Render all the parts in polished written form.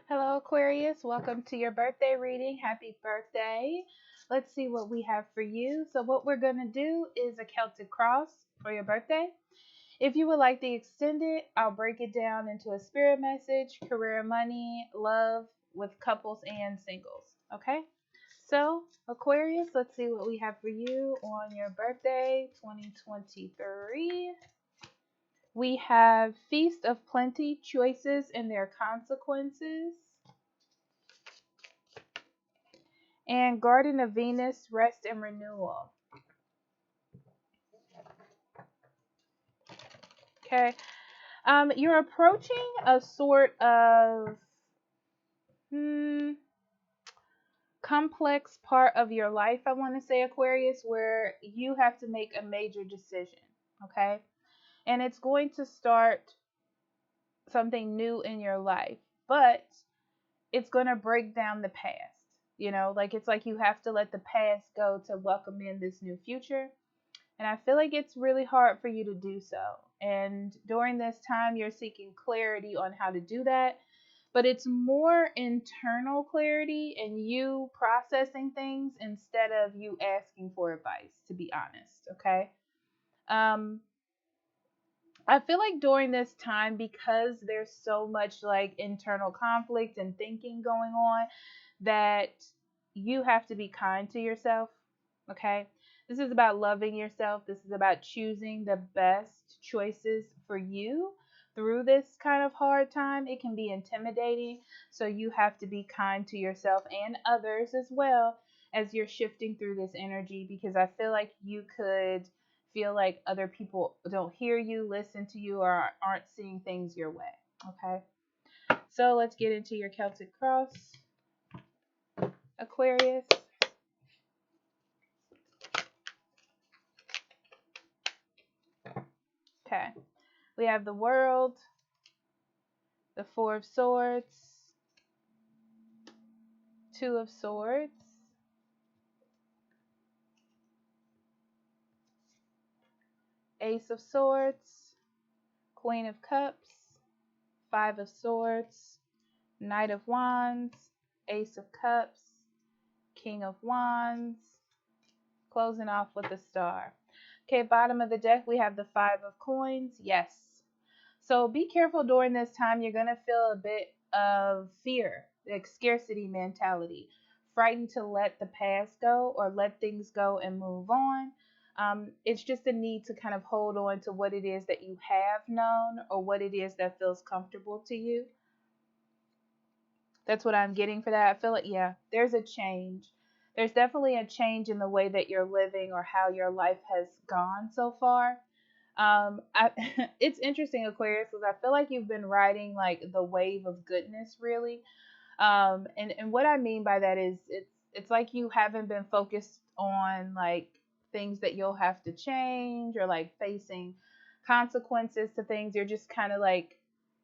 Hello, Aquarius. Welcome to your birthday reading. Happy birthday. Let's see what we have for you. So, what we're going to do is a Celtic cross for your birthday. If you would like the extended, I'll break it down into a spirit message, career, money, love with couples and singles. Okay? So, Aquarius, let's see what we have for you on your birthday 2023. We have Feast of Plenty, choices and their consequences. And Garden of Venus, rest and renewal. Okay. You're approaching a sort of complex part of your life, I want to say, Aquarius, where you have to make a major decision. Okay. And it's going to start something new in your life, but it's going to break down the past. Like it's like you have to let the past go to welcome in this new future. And I feel like it's really hard for you to do so. And during this time, you're seeking clarity on how to do that. But it's more internal clarity and you processing things instead of you asking for advice, to be honest. Okay. Um, I feel like during this time, because there's so much like internal conflict and thinking going on, that you have to be kind to yourself. Okay. This is about loving yourself. This is about choosing the best choices for you through this kind of hard time. It can be intimidating. So you have to be kind to yourself and others as well as you're shifting through this energy, because I feel like you could feel like other people don't hear you, listen to you, or aren't seeing things your way. Okay. So let's get into your Celtic cross, Aquarius. Okay. We have the World, the Four of Swords, Two of Swords, Ace of Swords, Queen of Cups, Five of Swords, Knight of Wands, Ace of Cups, King of Wands, closing off with the Star. Okay, bottom of the deck, we have the Five of Coins. Yes. So be careful during this time. You're going to feel a bit of fear, like scarcity mentality, frightened to let the past go or let things go and move on. It's just a need to kind of hold on to what it is that you have known or what it is that feels comfortable to you. That's what I'm getting for that. I feel like, yeah, there's a change. There's definitely a change in the way that you're living or how your life has gone so far. It's interesting, Aquarius, because I feel like you've been riding like the wave of goodness, really. And what I mean by that is it's like you haven't been focused on like things that you'll have to change or like facing consequences to things. You're just kind of like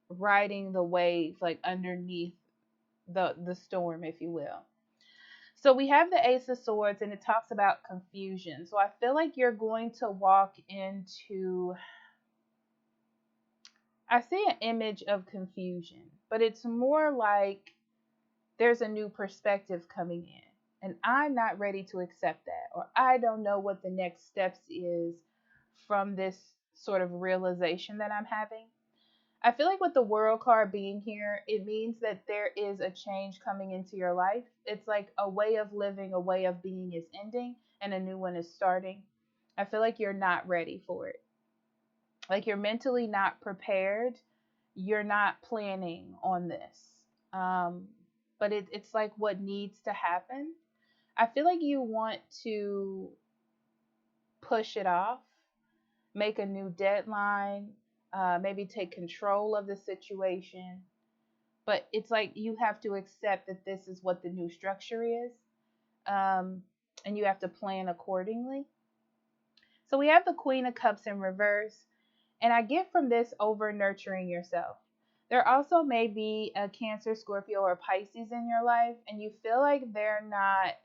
riding the wave, like underneath the storm, if you will. So we have the Ace of Swords, and it talks about confusion. So I feel like you're going to walk into, I see an image of confusion, but it's more like there's a new perspective coming in. And I'm not ready to accept that, or I don't know what the next steps is from this sort of realization that I'm having. I feel like with the World card being here, it means that there is a change coming into your life. It's like a way of living, a way of being is ending, and a new one is starting. I feel like you're not ready for it. Like you're mentally not prepared. You're not planning on this. Um, but it's like what needs to happen. I feel like you want to push it off, make a new deadline, maybe take control of the situation. But it's like you have to accept that this is what the new structure is, um, and you have to plan accordingly. So we have the Queen of Cups in reverse, and I get from this over nurturing yourself. There also may be a Cancer, Scorpio, or Pisces in your life, and you feel like they're not,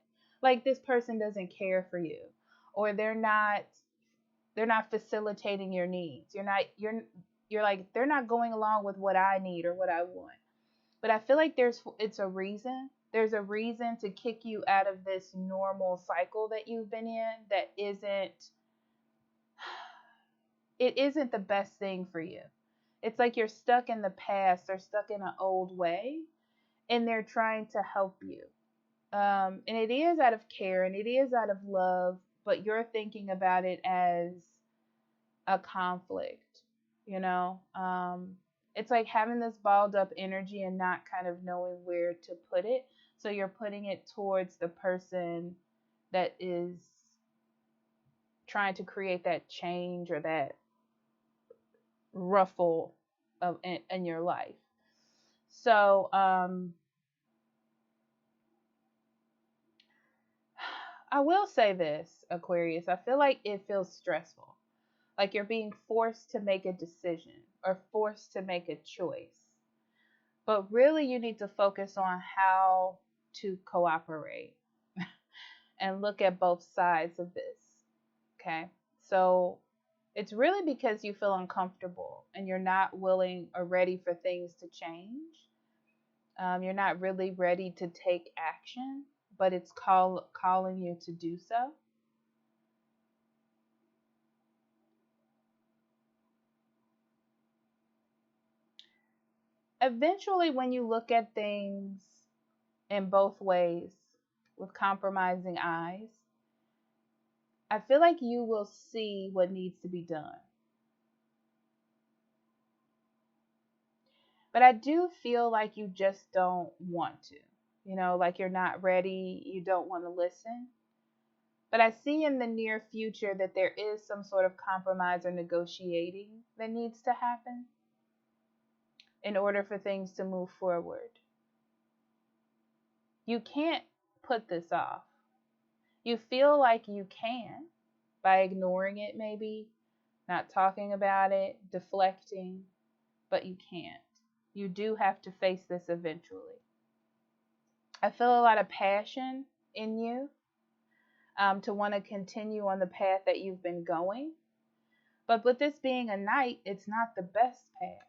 like this person doesn't care for you, or they're not facilitating your needs. You're like they're not going along with what I need or what I want. But I feel like it's a reason. There's a reason to kick you out of this normal cycle that you've been in that isn't the best thing for you. It's like you're stuck in the past or stuck in an old way, and they're trying to help you. And it is out of care and it is out of love, but you're thinking about it as a conflict, you know? It's like having this balled up energy and not kind of knowing where to put it. So you're putting it towards the person that is trying to create that change or that ruffle in your life. So I will say this, Aquarius. I feel like it feels stressful. Like you're being forced to make a decision or forced to make a choice. But really, you need to focus on how to cooperate and look at both sides of this. Okay. So it's really because you feel uncomfortable and you're not willing or ready for things to change. You're not really ready to take action, but it's calling you to do so. Eventually, when you look at things in both ways with compromising eyes, I feel like you will see what needs to be done. But I do feel like you just don't want to. Like you're not ready, you don't want to listen. But I see in the near future that there is some sort of compromise or negotiating that needs to happen in order for things to move forward. You can't put this off. You feel like you can by ignoring it, maybe, not talking about it, deflecting, but you can't. You do have to face this eventually. I feel a lot of passion in you to want to continue on the path that you've been going. But with this being a knight, it's not the best path.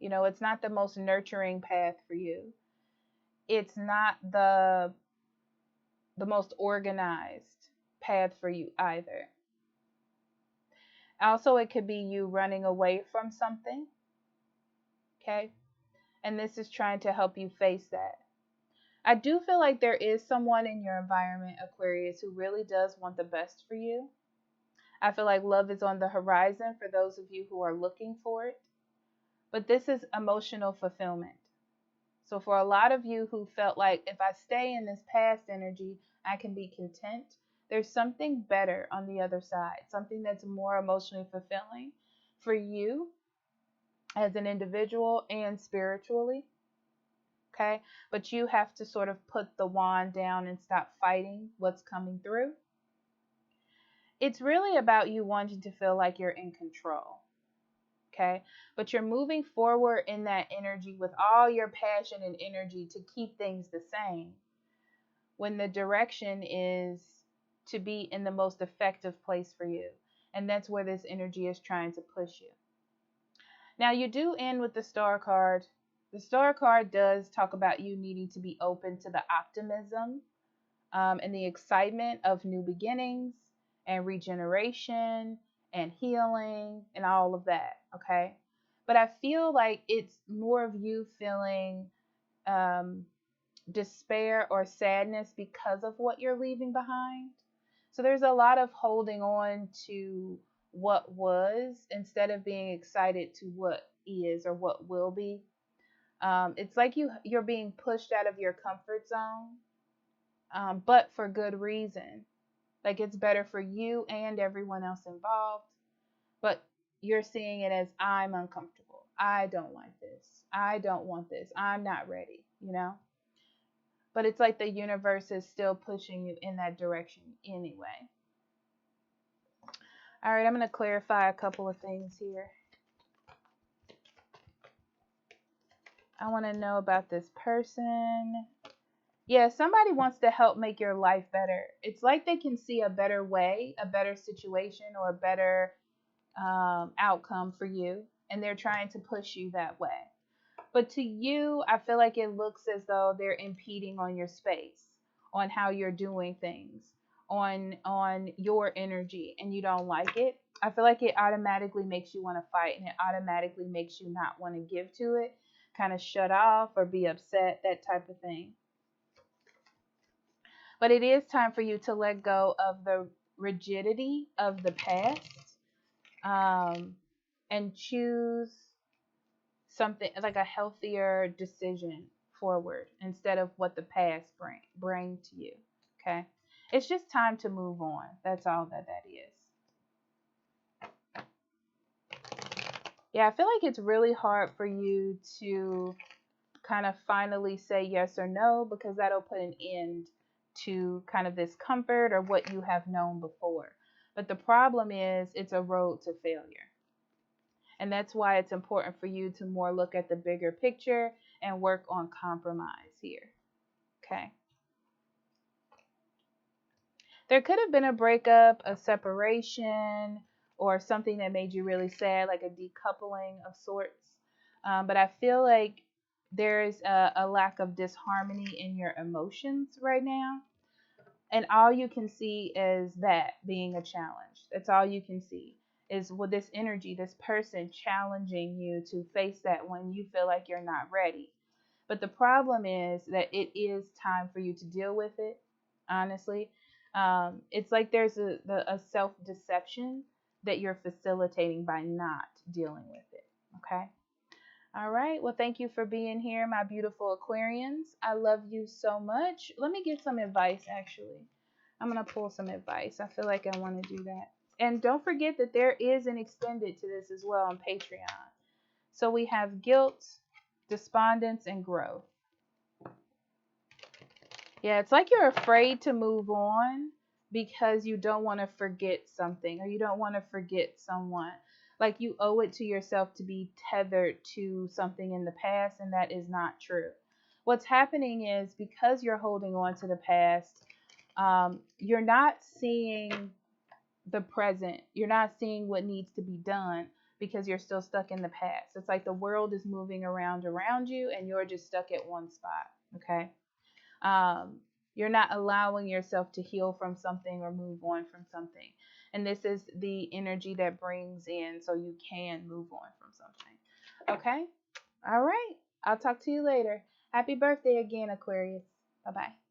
It's not the most nurturing path for you. It's not the most organized path for you either. Also, it could be you running away from something. Okay? And this is trying to help you face that. I do feel like there is someone in your environment, Aquarius, who really does want the best for you. I feel like love is on the horizon for those of you who are looking for it. But this is emotional fulfillment. So for a lot of you who felt like if I stay in this past energy, I can be content, there's something better on the other side, something that's more emotionally fulfilling for you as an individual and spiritually. Okay? But you have to sort of put the wand down and stop fighting what's coming through. It's really about you wanting to feel like you're in control. Okay? But you're moving forward in that energy with all your passion and energy to keep things the same, when the direction is to be in the most effective place for you. And that's where this energy is trying to push you. Now, you do end with the Star card. The Star card does talk about you needing to be open to the optimism and the excitement of new beginnings and regeneration and healing and all of that, okay? But I feel like it's more of you feeling despair or sadness because of what you're leaving behind. So there's a lot of holding on to what was instead of being excited to what is or what will be. It's like you're being pushed out of your comfort zone, but for good reason. Like it's better for you and everyone else involved, but you're seeing it as I'm uncomfortable. I don't like this. I don't want this. I'm not ready. But it's like the universe is still pushing you in that direction anyway. All right, I'm going to clarify a couple of things here. I want to know about this person. Yeah, somebody wants to help make your life better. It's like they can see a better way, a better situation, or a better outcome for you, and they're trying to push you that way. But to you, I feel like it looks as though they're impeding on your space, on how you're doing things, on your energy, and you don't like it. I feel like it automatically makes you want to fight, and it automatically makes you not want to give to it, kind of shut off or be upset, that type of thing. But it is time for you to let go of the rigidity of the past, um, and choose something like a healthier decision forward instead of what the past bring to you. Okay, it's just time to move on. That's all that is. Yeah, I feel like it's really hard for you to kind of finally say yes or no, because that'll put an end to kind of this comfort or what you have known before. But the problem is it's a road to failure. And that's why it's important for you to more look at the bigger picture and work on compromise here. Okay. There could have been a breakup, a separation, or something that made you really sad, like a decoupling of sorts. But I feel like there's a lack of disharmony in your emotions right now. And all you can see is that being a challenge. That's all you can see is with this energy, this person challenging you to face that when you feel like you're not ready. But the problem is that it is time for you to deal with it, honestly. It's like there's a self deception that you're facilitating by not dealing with it. Okay. All right. Well, thank you for being here, my beautiful Aquarians. I love you so much. Let me give some advice, actually. I'm going to pull some advice. I feel like I want to do that. And don't forget that there is an extended to this as well on Patreon. So we have guilt, despondence, and growth. Yeah, it's like you're afraid to move on because you don't want to forget something or you don't want to forget someone. Like you owe it to yourself to be tethered to something in the past, and that is not true. What's happening is because you're holding on to the past, you're not seeing the present. You're not seeing what needs to be done because you're still stuck in the past. It's like the world is moving around you, and you're just stuck at one spot. Okay. You're not allowing yourself to heal from something or move on from something. And this is the energy that brings in so you can move on from something. Okay? All right. I'll talk to you later. Happy birthday again, Aquarius. Bye bye.